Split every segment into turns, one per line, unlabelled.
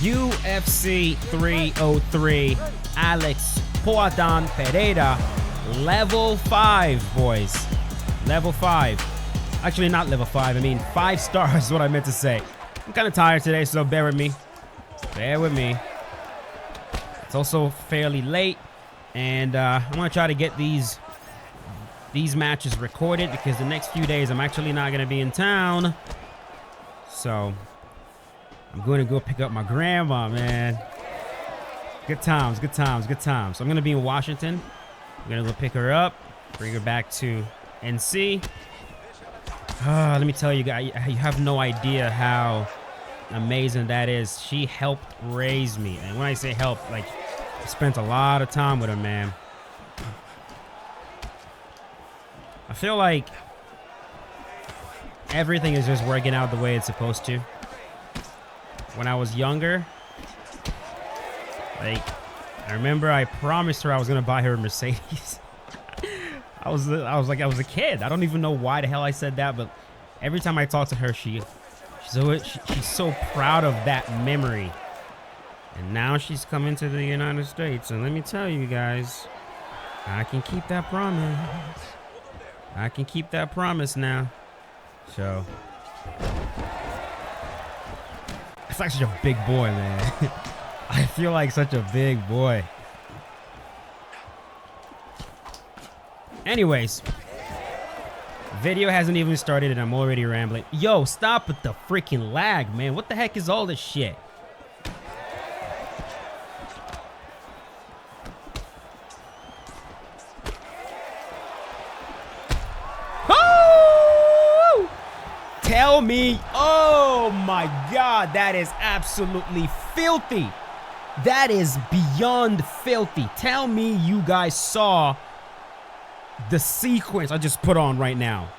UFC 303, Alex Poatan Pereira, level 5, boys. Level 5. Actually, not level 5. I mean, 5 stars is what I meant to say. I'm kind of tired today, so bear with me. Bear with me. It's also fairly late, and I'm going to try to get these matches recorded because the next few days I'm actually not going to be in town. So I'm going to go pick up my grandma, man. Good times, good times, good times. So I'm going to be in Washington. I'm going to go pick her up, bring her back to NC. Let me tell you guys, you have no idea how amazing that is. She helped raise me. And when I say help, like, I spent a lot of time with her, man. I feel like everything is just working out the way it's supposed to. When I was younger, like, I remember I promised her I was gonna buy her a Mercedes. I was a kid. I don't even know why the hell I said that, but every time I talk to her, she's so proud of that memory. And now she's coming to the United States, and let me tell you guys, I can keep that promise. I can keep that promise now. So I feel like such a big boy, man. I feel like such a big boy. Anyways, video hasn't even started and I'm already rambling. Yo, stop with the freaking lag, man. What the heck is all this shit? Tell me, oh my God, that is absolutely filthy. That is beyond filthy. Tell me you guys saw the sequence I just put on right now.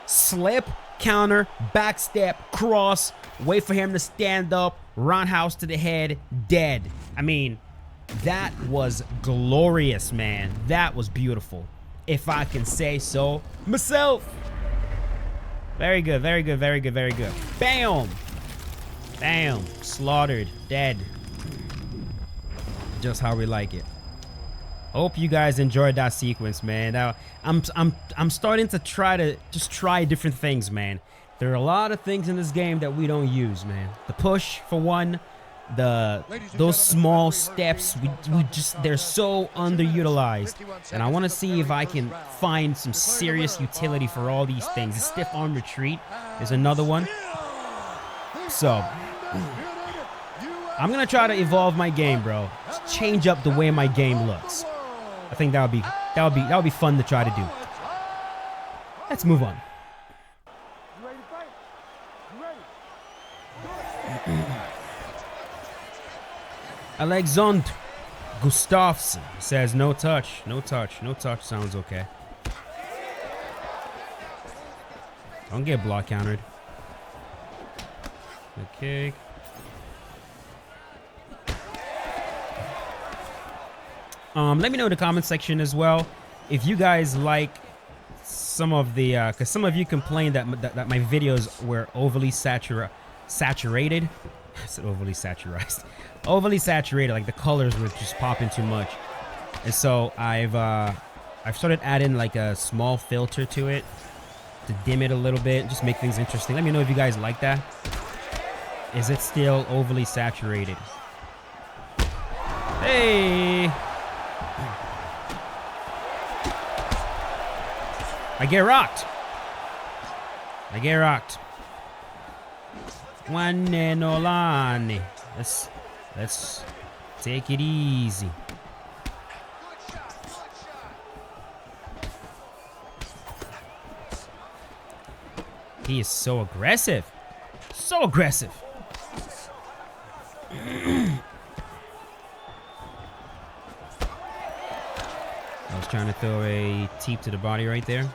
Slip, counter, back step, cross, wait for him to stand up, roundhouse to the head, dead. I mean, that was glorious, man. That was beautiful, if I can say so myself. Very good, very good, very good, very good. Bam! Bam! Slaughtered, dead. Just how we like it. Hope you guys enjoyed that sequence, man. Now, I'm starting to try different things, man. There are a lot of things in this game that we don't use, man. The push, for one. Those small steps, they're so underutilized, and I want to see if I can find some serious utility for all these things. The stiff arm retreat is another one. So I'm gonna try to evolve my game, bro. Just change up the way my game looks. I think that would be fun to try to do. Let's move on. Alexander Gustafsson says no touch, no touch, no touch sounds okay. Don't get block countered. Okay. Let me know in the comment section as well if you guys like some of the because some of you complained that my videos were overly saturated. I said overly saturized. Overly saturated, like the colors were just popping too much. And so I've started adding like a small filter to it to dim it a little bit, just make things interesting. Let me know if you guys like that. Is it still overly saturated? Hey! I get rocked. I get rocked. One Nolani. Let's take it easy. He is so aggressive. So aggressive. I was trying to throw a teep to the body right there.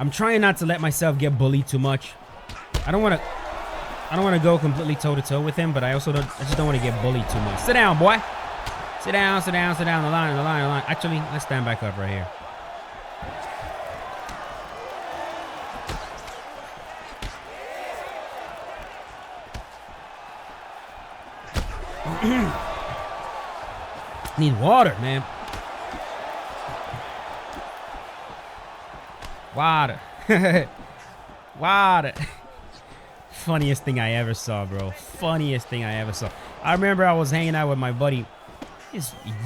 I'm trying not to let myself get bullied too much. I don't want to go completely toe to toe with him, but I just don't want to get bullied too much. Sit down, boy. Sit down, sit down, sit down. The line, the line, the line. Actually, let's stand back up right here. Need water, man. Water. Water. Funniest thing I ever saw, bro. Funniest thing I ever saw. I remember I was hanging out with my buddy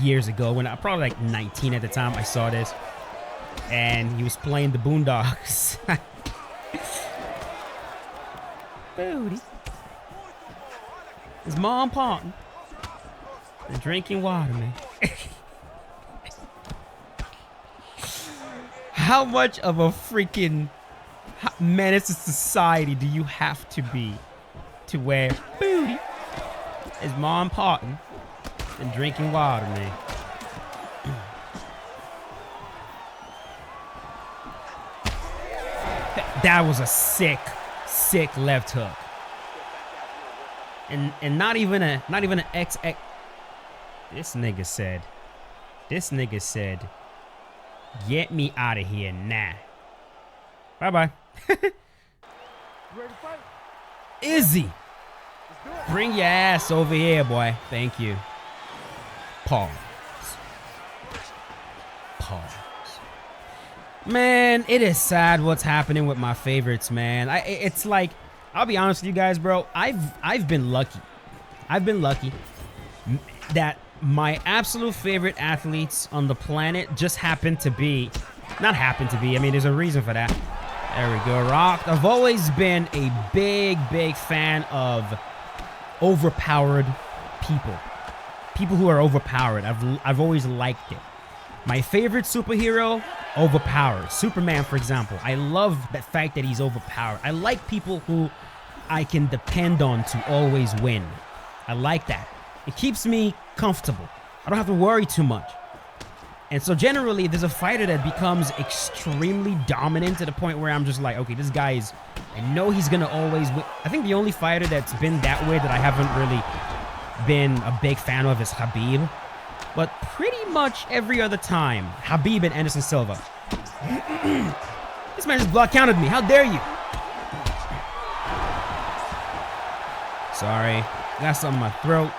years ago when I probably like 19 at the time. I saw this, and he was playing the Boondocks. Booty. His mom parting and drinking water, man. How much of a freaking menace to society do you have to be to wear booty? His mom parting and drinking water, man. That was a sick left hook. And not even an XX. This nigga said, get me out of here now. Bye-bye. Izzy, bring your ass over here, boy. Thank you. Pause. Man, it is sad what's happening with my favorites, man. It's like, I'll be honest with you guys, bro. I've been lucky. I've been lucky that my absolute favorite athletes on the planet just happen to be, not happen to be, I mean, there's a reason for that. There we go, Rock. I've always been a big fan of overpowered people. People who are overpowered. I've always liked it. My favorite superhero, overpowered. Superman, for example. I love the fact that he's overpowered. I like people who I can depend on to always win. I like that. It keeps me comfortable. I don't have to worry too much. And so generally, there's a fighter that becomes extremely dominant to the point where I'm just like, okay, this guy is, I know he's going to always win. I think the only fighter that's been that way that I haven't really been a big fan of is Khabib. But pretty much every other time, Khabib and Anderson Silva. This man just block counted me. How dare you? Sorry. Got something in my throat.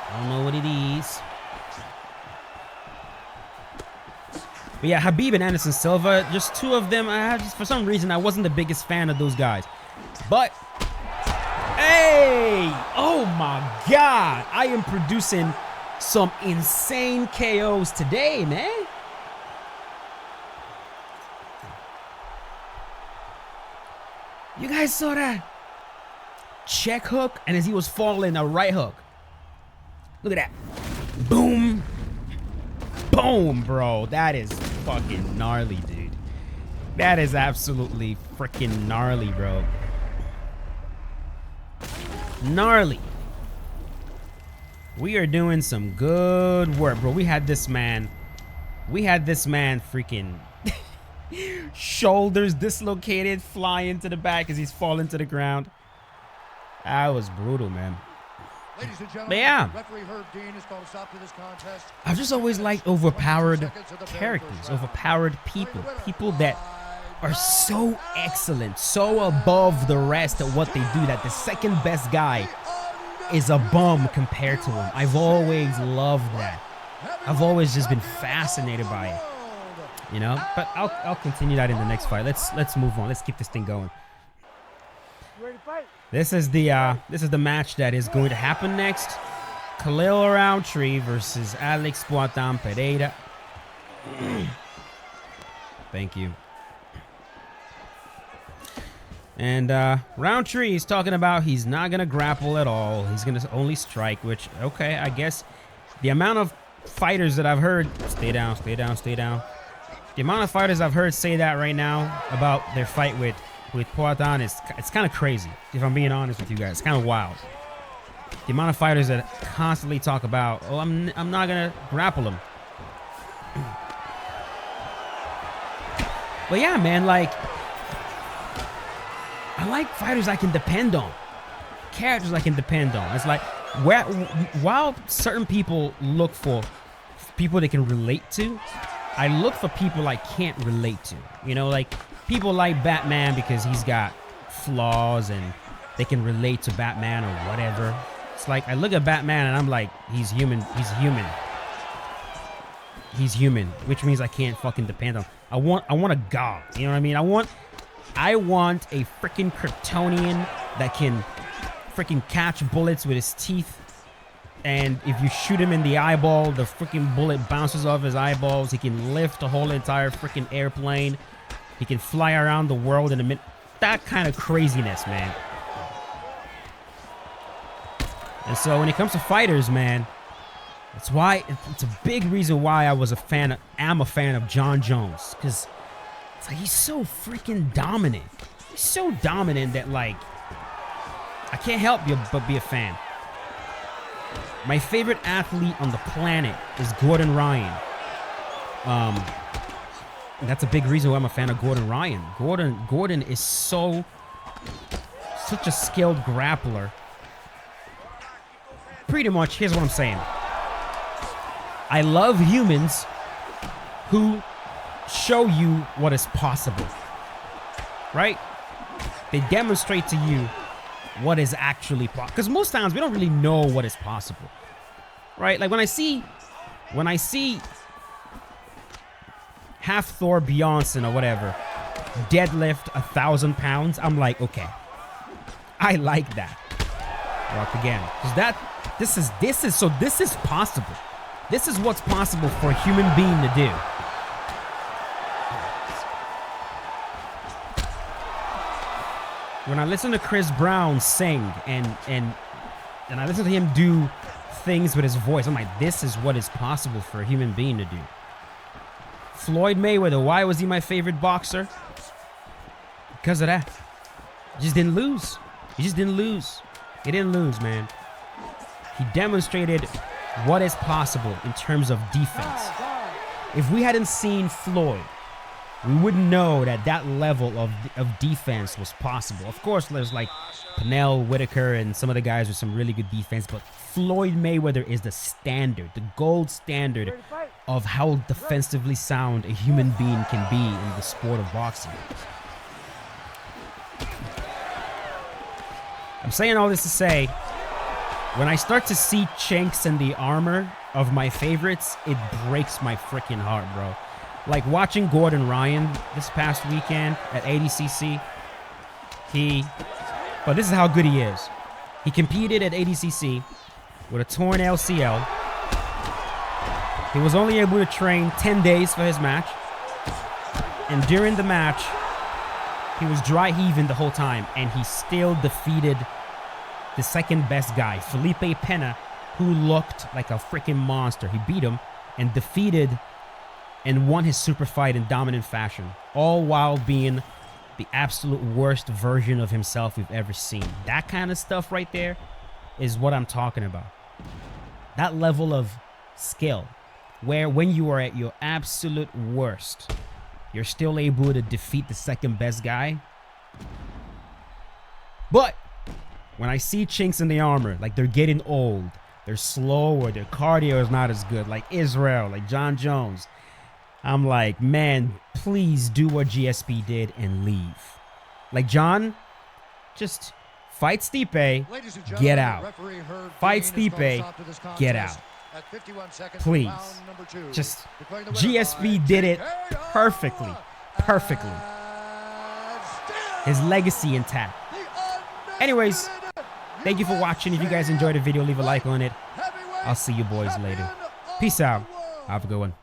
I don't know what it is. But yeah, Khabib and Anderson Silva, just two of them. For some reason, I wasn't the biggest fan of those guys. But, hey! Oh my God! I am producing some insane KOs today, man. You guys saw that? Check hook, and as he was falling, a right hook. Look at that. Boom. Boom, bro. That is fucking gnarly, dude. That is absolutely freaking gnarly, bro. Gnarly. We are doing some good work, bro. We had this man freaking shoulders dislocated, flying to the back as he's falling to the ground. That was brutal, man.
Ladies and gentlemen,
but yeah, I've just always liked overpowered characters, overpowered people, people that are so excellent, so above the rest at what they do that the second best guy is a bum compared to him. I've always loved that. I've always just been fascinated by it, you know. But I'll continue that in the next fight. Let's move on. Let's keep this thing going. This is the match that is going to happen next. Khalil Roundtree versus Alex Pereira. Thank you. And Roundtree is talking about he's not going to grapple at all. He's going to only strike, which, okay, I guess the amount of fighters that I've heard, stay down, stay down, stay down. The amount of fighters I've heard say that right now about their fight with Poatan it's kind of crazy, if I'm being honest with you guys. It's kind of wild. The amount of fighters that constantly talk about, oh, I'm not going to grapple him. But yeah, man, like, I like fighters I can depend on. Characters I can depend on. It's like, while certain people look for people they can relate to, I look for people I can't relate to. You know, like people like Batman because he's got flaws and they can relate to Batman or whatever. It's like I look at Batman and I'm like, he's human. He's human. He's human, which means I can't fucking depend on. I want a god. You know what I mean? I want a freaking Kryptonian that can freaking catch bullets with his teeth. And if you shoot him in the eyeball, the freaking bullet bounces off his eyeballs. He can lift a whole entire freaking airplane. He can fly around the world in a minute. That kind of craziness, man. And so when it comes to fighters, man, that's why it's a big reason why I'm a fan of Jon Jones, because it's like he's so freaking dominant. He's so dominant that like I can't help but be a fan. My favorite athlete on the planet is Gordon Ryan. And that's a big reason why I'm a fan of Gordon Ryan. Gordon is such a skilled grappler. Pretty much, here's what I'm saying. I love humans who show you what is possible, right? They demonstrate to you what is actually possible. Because most times we don't really know what is possible, right? Like when I see half Thor Beyonce or whatever deadlift 1,000 pounds, I'm like, okay, I like that. Rock again, because this is possible. This is what's possible for a human being to do. When I listen to Chris Brown sing and I listen to him do things with his voice, I'm like, this is what is possible for a human being to do. Floyd Mayweather, why was he my favorite boxer? Because of that. He just didn't lose. He didn't lose, man. He demonstrated what is possible in terms of defense. If we hadn't seen Floyd, we wouldn't know that level of defense was possible. Of course, there's like Pernell Whitaker and some of the guys with some really good defense, but Floyd Mayweather is the standard, the gold standard of how defensively sound a human being can be in the sport of boxing. I'm saying all this to say, when I start to see chinks in the armor of my favorites, it breaks my freaking heart, bro. Like watching Gordon Ryan this past weekend at ADCC, but this is how good he is. He competed at ADCC with a torn LCL. He was only able to train 10 days for his match. And during the match, he was dry heaving the whole time, and he still defeated the second best guy, Felipe Pena, who looked like a freaking monster. He beat him and defeated and won his super fight in dominant fashion, all while being the absolute worst version of himself we've ever seen. That kind of stuff right there is what I'm talking about. That level of skill, where when you are at your absolute worst, you're still able to defeat the second best guy. But when I see chinks in the armor, like they're getting old, they're slow, or their cardio is not as good, like Israel, like Jon Jones, I'm like, man, please do what GSP did and leave. Like, John, just fight Stipe, get out. Fight Stipe, get out. Please. Just, GSP did it perfectly. Perfectly. His legacy intact. Anyways, thank you for watching. If you guys enjoyed the video, leave a like on it. I'll see you boys later. Peace out. Have a good one.